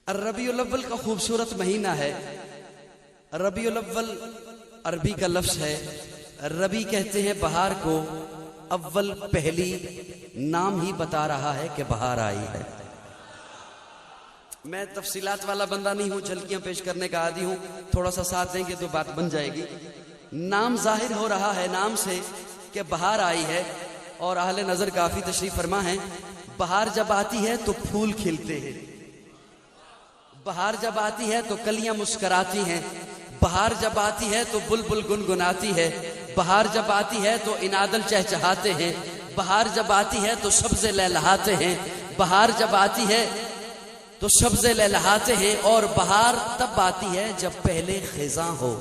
ربیع الاول کا خوبصورت مہینہ ہے۔ ربیع الاول عربی کا لفظ ہے، ربی کہتے ہیں بہار کو، اول پہلی، نام ہی بتا رہا ہے کہ بہار آئی ہے۔ میں تفصیلات والا بندہ نہیں ہوں، جھلکیاں پیش کرنے کا عادی ہوں، تھوڑا سا ساتھ دیں گے تو بات بن جائے گی۔ نام ظاہر ہو رہا ہے نام سے کہ بہار آئی ہے، اور اہل نظر کافی تشریف فرما ہے۔ بہار جب آتی ہے تو پھول کھلتے ہیں، بہار جب آتی ہے تو کلیاں مسکراتی ہیں، بہار جب آتی ہے تو بلبل گنگناتی ہے، بہار جب آتی ہے تو انادل چہچہاتے ہیں، بہار جب آتی ہے تو سبزے لہلہاتے ہیں، بہار جب آتی ہے تو سبزے لہلہاتے ہیں، اور بہار تب آتی ہے جب پہلے خزاں ہو۔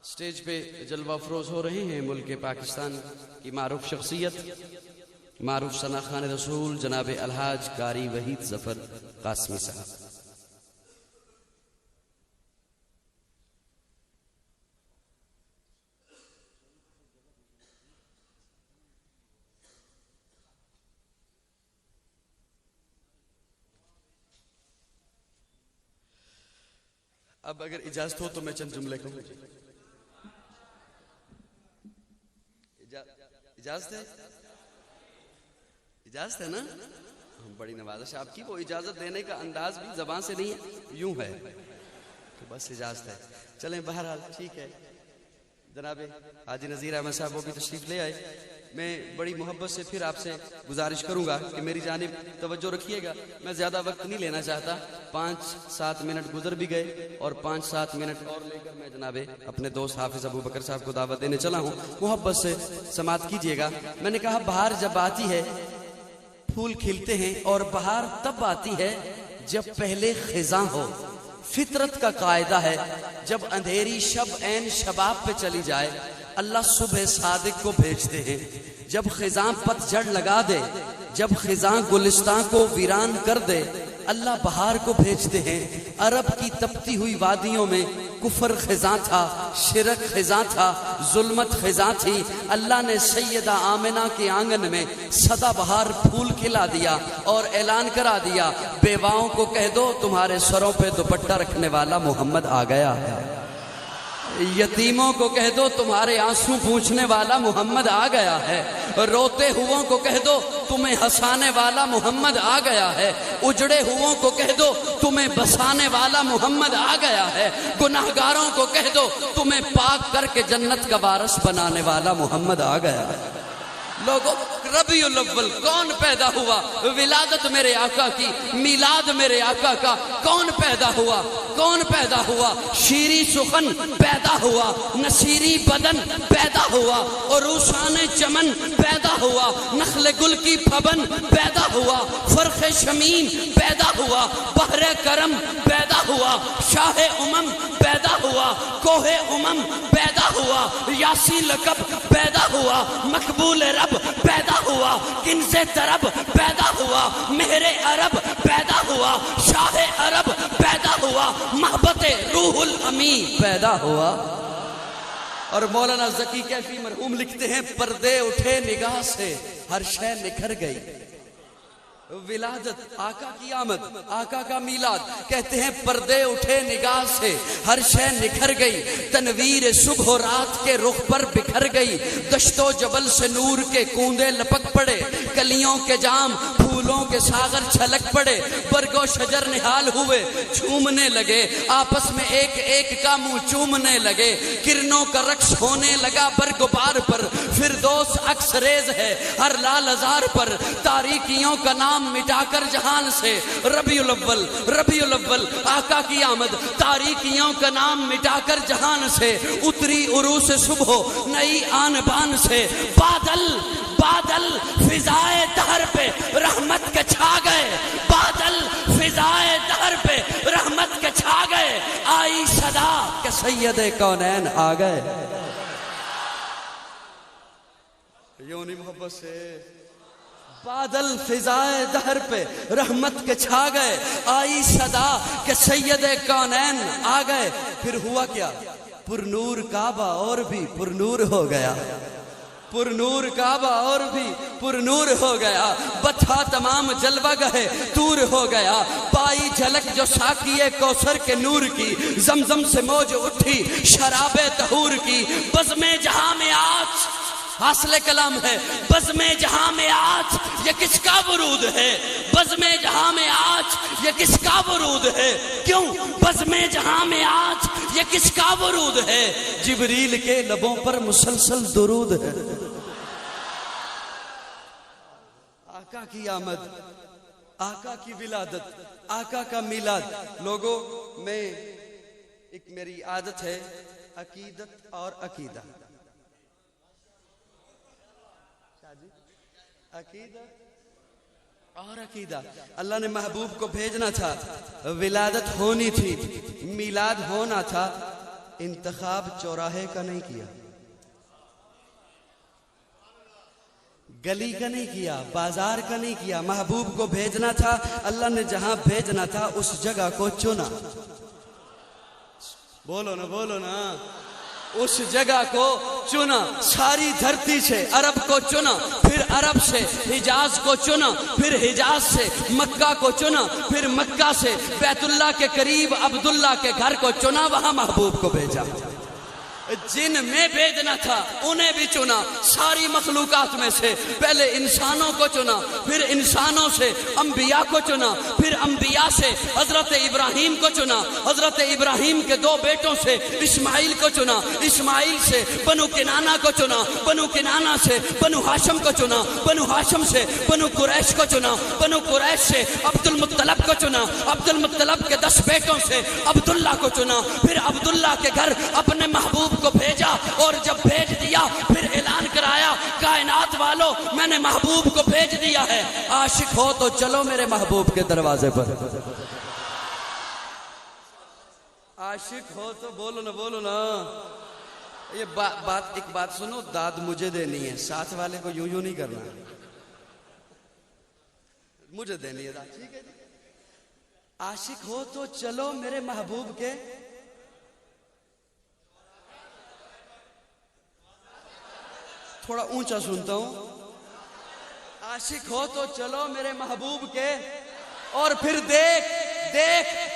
سٹیج پہ جلوہ افروز ہو رہے ہیں ملک پاکستان کی معروف شخصیت، معروف ثنا خوان رسول جناب الحاج قاری وحید ظفر قاسمی صاحب۔ اب اگر اجازت ہو تو میں چند جملے کہوں۔ اجازت ہے؟ اجازت ہے نا؟ بڑی نوازش آپ کی، وہ اجازت دینے کا انداز بھی زبان سے نہیں ہے، یوں ہے تو بس اجازت ہے۔ چلیں بہرحال ٹھیک ہے، جناب حاجی نذیر احمد صاحب وہ بھی تشریف لے آئے۔ میں بڑی محبت سے پھر آپ سے گزارش کروں گا کہ میری جانب توجہ رکھیے گا، میں زیادہ وقت نہیں لینا چاہتا، 5-7 منٹ گزر بھی گئے اور 5-7 منٹ اور لے کر میں جناب اپنے دوست حافظ ابو بکر صاحب کو دعوت دینے چلا ہوں، محبت سے سماعت کیجیے گا۔ میں نے کہا بہار جب آتی ہے پھول کھلتے ہیں، اور بہار تب آتی ہے جب پہلے خزاں ہو۔ فطرت کا قاعدہ ہے، جب اندھیری شب عین شباب پہ چلی جائے اللہ صبح صادق کو بھیجتے ہیں، جب خزاں پت جھڑ لگا دے، جب خزاں گلستان کو ویران کر دے اللہ بہار کو بھیجتے ہیں۔ عرب کی تپتی ہوئی وادیوں میں کفر خزاں تھا، شرک خزاں تھا، ظلمت خزاں تھی، اللہ نے سیدہ آمنہ کے آنگن میں سدا بہار پھول کھلا دیا اور اعلان کرا دیا، بیواؤں کو کہہ دو تمہارے سروں پہ دوپٹہ رکھنے والا محمد آ گیا ہے، یتیموں کو کہہ دو تمہارے آنسو پوچھنے والا محمد آ گیا ہے، روتے ہوں کو کہہ دو تمہیں ہنسانے والا محمد آ گیا ہے، اجڑے ہوں کو کہہ دو تمہیں بسانے والا محمد آ گیا ہے، گناہگاروں کو کہہ دو تمہیں پاک کر کے جنت کا وارث بنانے والا محمد آ گیا ہے۔ لوگوں ربیع الاول کون پیدا ہوا؟ ولادت میرے آقا کی، میلاد میرے آقا کا، کون پیدا ہوا؟ کون پیدا ہوا؟ شیریں سخن پیدا ہوا، نصیری بدن پیدا ہوا، عروسان چمن پیدا ہوا، نخل گل کی پھبن پیدا ہوا، فرخ شمیم پیدا ہوا، بحر کرم پیدا ہوا، شاہ امم پیدا ہوا، کوہ امم پیدا ہوا، یاسی لقب پیدا ہوا، مقبول رب پیدا ہوا، کنز طرب پیدا ہوا، مہر عرب پیدا ہوا، شاہ عرب پیدا ہوا، محبت روح الامین پیدا ہوا۔ اور مولانا ذکی کیفی مرحوم لکھتے ہیں پردے اٹھے نگاہ سے ہر شے نکھر گئی۔ ولادت آقا کی آمد، آقا کا میلاد، کہتے ہیں پردے اٹھے نگاہ سے ہر شے نکھر گئی، تنویر صبح و رات کے رخ پر بکھر گئی، دشت و جبل سے نور کے کوندے لپک پڑے، کلیوں کے جام پھولوں کے ساغر چھلک پڑے، برگ و شجر نہال ہوئے جھومنے لگے، آپس میں ایک ایک کا منہ چومنے لگے، کرنوں کا رقص ہونے لگا برگ و بار پر، فردوس عکس ریز ہے ہر لال ازار پر، تاریکیوں کا نام مٹا کر جہان سے، ربیع الاول ربیع الاول آقا کی آمد، تاریکیوں کا نام مٹا کر جہان سے، اتری عروس صبح نئی آن بان سے، بادل بادل فضائے دہر پہ رحمت کے چھا گئے، بادل فضائے دہر پہ رحمت کے چھا گئے، آئی صدا کہ سید کونین آ گئے۔ یونی محبت سے بادل فضائے دہر پہ رحمت کے چھا گئے، آئی صدا کہ سید کونین آ گئے۔ پھر ہوا کیا؟ پر نور کعبہ اور بھی پر نور ہو گیا، پر نور کعبہ اور بھی پر نور ہو گیا، بتھا تمام جلوہ گہے تور ہو گیا، پائی جھلک جو ساقیے کوثر کے نور کی، زمزم سے موج اٹھی شراب طہور کی، بزم جہاں میں آج حاصل کلام ہے، بزم جہاں میں آج یہ کس کا ورود ہے، بزم جہاں میں آج یہ کس کا ورود ہے، کیوں بزم جہاں میں آج یہ کس کا ورود ہے، جبریل کے لبوں پر مسلسل درود ہے۔ آقا کی آمد، آقا کی ولادت، آقا کا میلاد۔ لوگوں میں ایک میری عادت ہے عقیدت اور عقیدہ، عقیدت اور عقیدہ۔ اللہ نے محبوب کو بھیجنا تھا، ولادت ہونی تھی، میلاد ہونا تھا، انتخاب چوراہے کا نہیں کیا، گلی کا نہیں کیا، بازار کا نہیں کیا، محبوب کو بھیجنا تھا، اللہ نے جہاں بھیجنا تھا اس جگہ کو چنا۔ بولو نا بولو نا، اس جگہ کو چنا، ساری دھرتی سے عرب کو چنا، پھر عرب سے حجاز کو چنا، پھر حجاز سے مکہ کو چنا، پھر مکہ سے بیت اللہ کے قریب عبداللہ کے گھر کو چنا، وہاں محبوب کو بھیجا۔ جن میں بھیجنا تھا انہیں بھی چنا، ساری مخلوقات میں سے پہلے انسانوں کو چنا، پھر انسانوں سے انبیاء کو چنا، پھر انبیاء سے حضرت ابراہیم کو چنا، حضرت ابراہیم کے 2 بیٹوں سے اسماعیل کو چنا، اسماعیل سے بنو کنانہ کو چنا، بنو کنانہ سے بنو ہاشم کو چنا، بنو ہاشم سے بنو قریش کو چنا، بنو قریش سے عبد المطلب کو چنا، عبد المطلب کے 10 بیٹوں سے عبداللہ کو چنا، پھر عبداللہ کے گھر اپنے محبوب کو بھیجا، اور جب بھیج دیا پھر اعلان کرایا کائنات والو میں نے محبوب کو بھیج دیا ہے، عاشق ہو تو چلو میرے محبوب کے دروازے پر، عاشق ہو تو بولو نا بولو نا۔ یہ ایک بات سنو، داد مجھے دینی ہے، ساتھ والے کو یوں نہیں کرنا، مجھے دینی ہے داد، ٹھیک ہے جی؟ عاشق ہو تو چلو میرے محبوب کے، تھوڑا اونچا سنتا ہوں، عاشق ہو تو چلو میرے محبوب کے، اور پھر دیکھ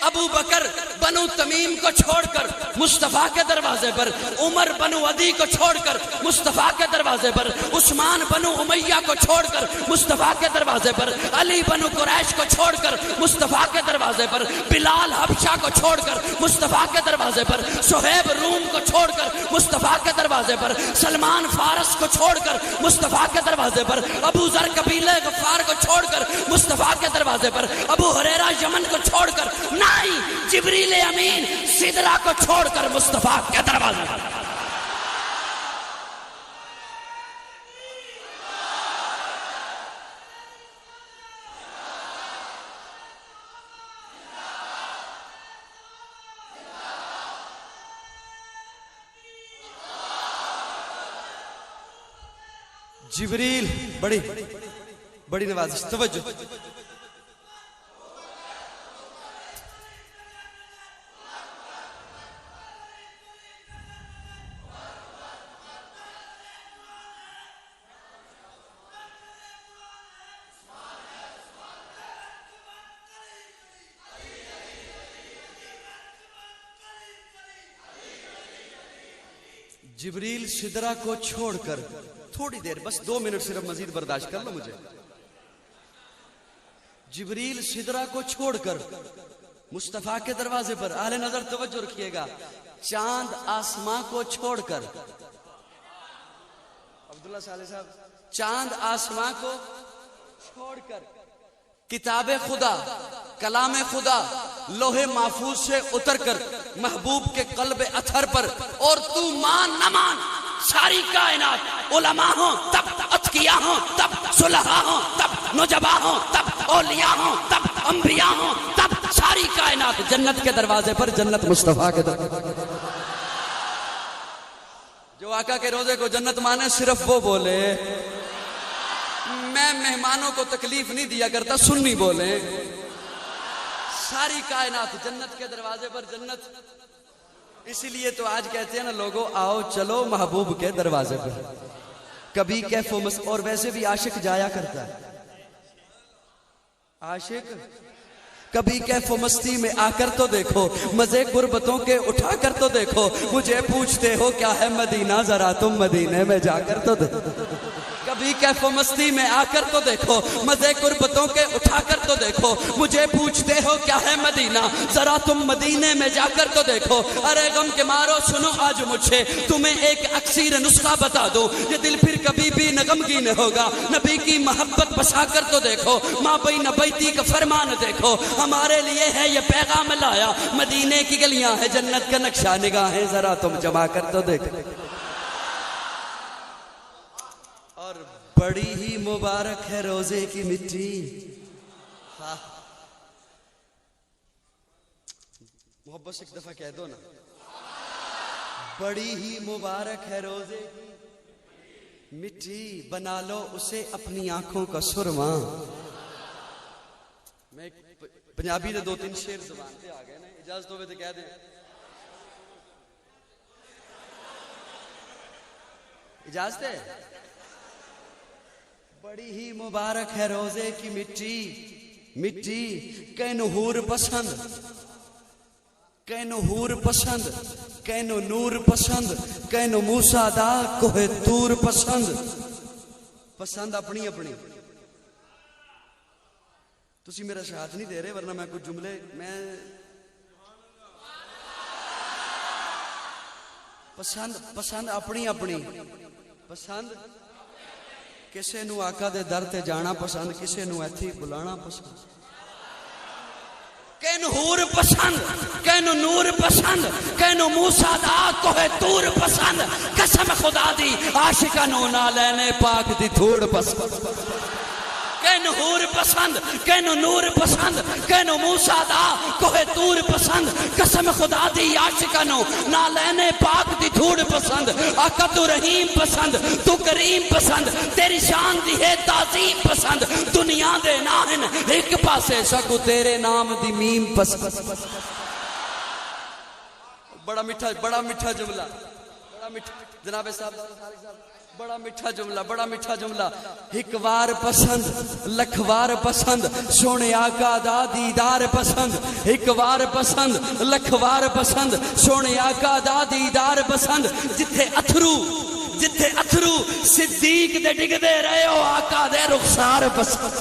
ابو بکر بنو تمیم کو چھوڑ کر مصطفیٰ کے دروازے پر، عمر بنو عدی کو چھوڑ کر مصطفیٰ کے دروازے پر، عثمان بنو امیہ کو چھوڑ کر مصطفیٰ کے دروازے پر، علی بنو قریش کو چھوڑ کر مصطفیٰ کے دروازے پر، بلال حبشہ کو چھوڑ کر مصطفیٰ کے دروازے پر، صہیب روم کو چھوڑ کر مصطفیٰ کے دروازے پر، سلمان فارس کو چھوڑ کر مصطفیٰ کے دروازے پر، ابو ذر قبیلہ غفار کو چھوڑ کر مصطفیٰ کے دروازے پر، ابو ہریرہ یمن کو چھوڑ کر، نہیں، جبریل امین سدرہ کو چھوڑ کر مصطفیٰ کے دروازے پر۔ جبریل بڑی نوازش، توجہ۔ جبریل سدرہ کو چھوڑ کر تھوڑی دیر، بس 2 منٹ صرف مزید برداشت کر لو مجھے۔ جبریل سدرہ کو چھوڑ کر مصطفیٰ کے دروازے پر، اہل نظر توجہ رکھیے گا، چاند آسماں کو چھوڑ کر، عبداللہ صالح صاحب، چاند آسماں کو چھوڑ کر کتاب خدا، کلام خدا لوح محفوظ سے اتر کر محبوب کے قلب اطہر پر، اور تو مان نہ مان، ساری کائنات علماء ہوں تب اتقیاء ہوں تب صلحاء ہوں تب نجباء ہوں تب اولیاء ہوں تب انبیاء ہوں تب ساری کائنات جنت کے دروازے پر، جنت مصطفیٰ کے دروازے پر۔ جو آقا کے روزے کو جنت مانے صرف وہ بولے، میں مہمانوں کو تکلیف نہیں دیا کرتا، سنی بولے، ساری کائنات جنت کے دروازے پر، جنت۔ اسی لیے تو آج کہتے ہیں نا لوگوں، آؤ چلو محبوب کے دروازے پر۔ کبھی کیف و مست، اور ویسے بھی عاشق جایا کرتا ہے، عاشق کبھی کیف و مستی میں آ کر تو دیکھو، مزے غربتوں کے اٹھا کر تو دیکھو، مجھے پوچھتے ہو کیا ہے مدینہ، ذرا تم مدینے میں جا کر تو دیکھو، کبھی کیف و مستی میں آ کر تو دیکھو، مزے غربتوں کے اٹھا کر تو دیکھو، مجھے پوچھتے ہو کیا ہے مدینہ، ذرا تم مدینے میں جا کر تو دیکھو۔ ارے غم کے مارو سنو آج مجھ سے تمہیں ایک اکسیر نسخہ بتا دوں، یہ دل پھر کبھی بھی نہ غمگین ہوگا، نبی کی محبت بسا کر تو دیکھو، ماں بین بیتی کا فرمان دیکھو، ہمارے لیے ہے یہ پیغام لایا، مدینے کی گلیاں ہے جنت کا نقشہ، نگاہیں ذرا تم جما کر تو دیکھو۔ اور بڑی ہی مبارک ہے روزے کی مٹی، محبت سے ایک دفعہ کہہ دو نا، بڑی ہی مبارک ہے روزے کی مٹی، بنا لو اسے اپنی آنکھوں کا سرما۔ میں پنجابی دے 2-3 شعر زبان پہ آ گئے نا، اجازت ہوئے تو کہہ دیں، اجازت ہے؟ بڑی ہی مبارک ہے روزے کی مٹی، مٹی کینو حور پسند، کینو حور پسند، کینو نور پسند، کینو موسیٰ دا کوہ طور پسند، پسند اپنی اپنی۔ تسی میرا ساتھ نہیں دے رہے، ورنہ میں کچھ جملے میں پسند اپنی اپنی، پسند کسے نو آقا دے در تے جانا پسند، کسے نو ایتھی بلانا پسند، کینو حور پسند، کینو نور پسند، کینو موسیٰ دا کوہ طور پسند، قسم خدا دی عاشقہ نو نالین پاک دی دھوڑ پسند، کینو حور پسند، کینو نور پسند، کینو موسیٰ دا کوہ طور پسند، قسم خدا دی عاشقہ نو نالین پاک دی دھوڑ پسند، آقا تو رحیم پسند، تو کریم پسند، تیری شان دی ہے تعظیم پسند، دنیا دے ناہن ایک پاسے سکو تیرے نام دی میم پسند۔ بڑا میٹھا جملہ، بڑا میٹھا جناب صاحب، بڑا میٹھا جملہ، بڑا میٹھا جملہ، ایک وار پسند لکھ وار پسند، سونے آقا دا دیدار پسند، ایک وار پسند لکھ وار پسند، سونے آقا دا دیدار پسند، جتھے اتھرو صدیق دے ڈگ دے رہے ہو آقا دے رخسار پسند،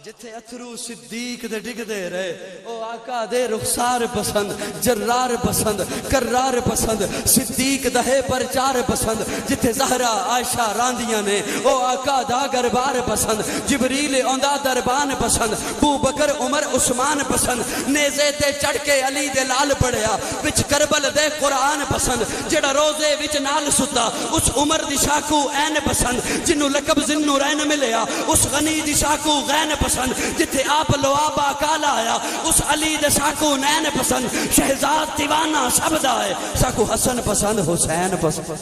جتھے اتھرو صدیق دے ڈگ دے رہے او آقا دے رخسار پسند، جرار پسند، کرار پسند، صدیق دہے پرچار پسند، جتھے زہرا عائشہ راندیاں نے او آقا دا گربار پسند، جبریل اوندا دربان پسند، بو بکر عمر عثمان پسند، نیزے تے چڑھ کے علی دے لال پڑیا، وچ کربل دے قرآن پسند، جڑا روزے وچ نال ستا اس عمر دی شاکو این پسند، جنو لقب ذوالنورین ملیا اس غنی دی شاکو غین پسند، جتھے آپ لوابا کالا آیا اس علی دے ساکو نین پسند، شہزاد دیوانہ سب دا ہے ساکو حسن پسند، حسین پسند۔